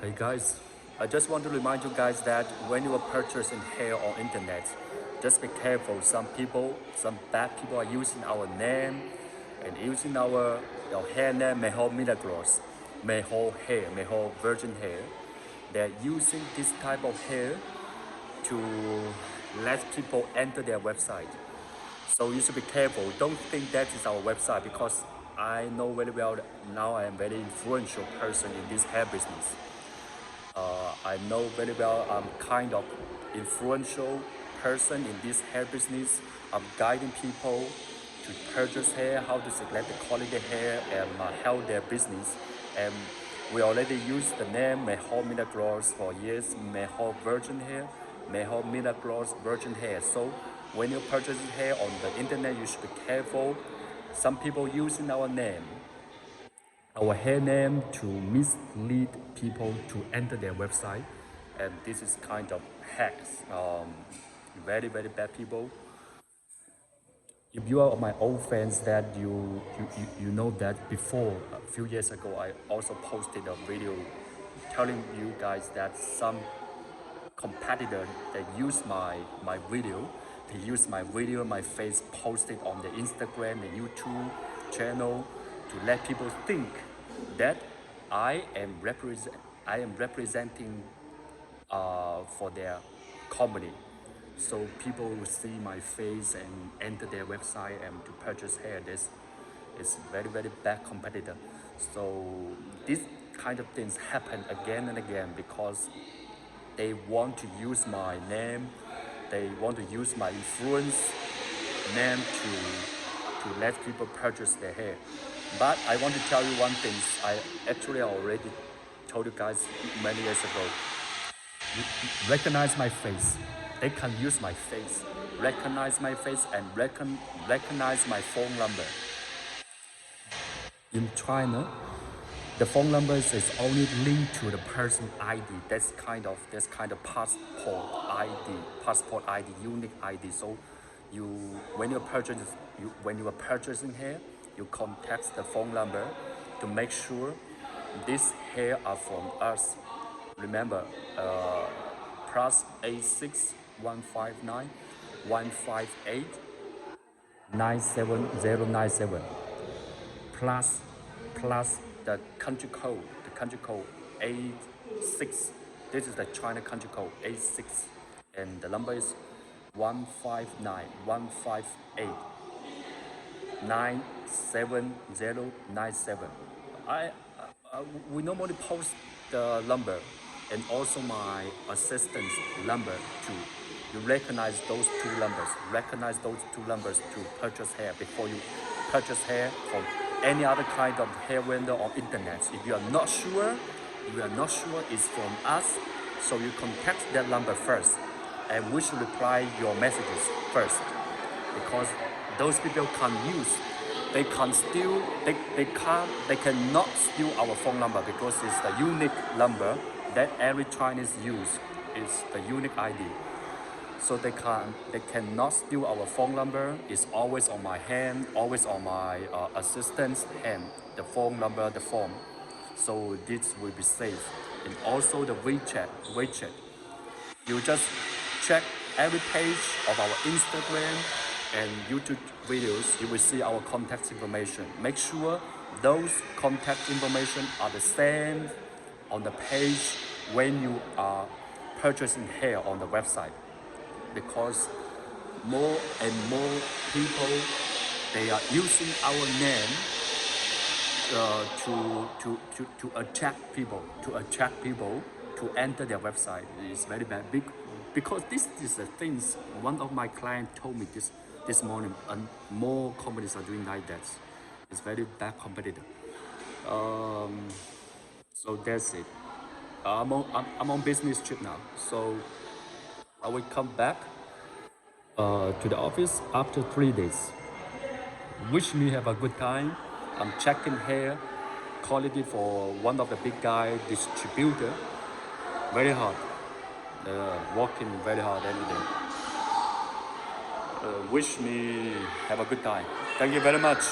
Hey guys, I just want to remind you guys that when you are purchasing hair on internet, just be careful. Some bad people are using our name and using our hair name Mejor Milagros, Mejor hair, Mejor virgin hair. They're using this type of hair to let people enter their website. So you should be careful. Don't think that is our website because I know very well that now I am very influential person in this hair business. I know very well I'm kind of influential person in this hair business. I'm guiding people to purchase hair, how to select the quality hair and help their business. And we already use the name Mejor Milagros for years, Mejor Virgin Hair, Mejor Milagros Virgin Hair. So when you purchase hair on the internet, you should be careful. Some people using our name, our hair name to mislead people to enter their website, and this is kind of hacks. Very bad people. If you are my old fans, that you know that before a few years ago I also posted a video telling you guys that some competitor that use my video, they use my video, my face posted on the Instagram and YouTube channel to let people think that I am representing for their company. So people will see my face and enter their website and to purchase hair. This is very bad competitor. So this kind of things happen again and again because they want to use my name, they want to use my influence name to let people purchase their hair. But I want to tell you one thing. I actually already told you guys many years ago. Recognize my face. They can use my face. Recognize my face and recognize my phone number. In China, the phone number is only linked to the person ID. That's kind of passport ID, unique ID. So you when you are purchasing hair, you contact the phone number to make sure this hair are from us. Remember, plus 86159 158 97097 plus the country code 86. This is the China country code 86, and the number is 159 158 97097. We normally post the number and also my assistant's number too. You recognize those two numbers. Recognize those two numbers to purchase hair before you purchase hair from any other kind of hair vendor or internet. If you are not sure, it's from us, so you contact that number first, and we should reply your messages first, because those people can use, they cannot steal our phone number because it's the unique number that every Chinese use. It's the unique ID. So they cannot steal our phone number. It's always on my hand, always on my assistant's hand, the phone number, the phone. So this will be safe. And also the WeChat. You just check every page of our Instagram and YouTube videos. You will see our contact information. Make sure those contact information are the same on the page when you are purchasing hair on the website, because more and more people, they are using our name to attract people to enter their website. It's very bad because this is the things one of my clients told me this morning, and more companies are doing like that. It's very bad competitor. So that's it. I'm on business trip now, so I will come back to the office after 3 days. Wish me have a good time. I'm checking hair quality for one of the big guy distributor. Very hard. Working very hard every day. Wish me have a good time. Thank you very much.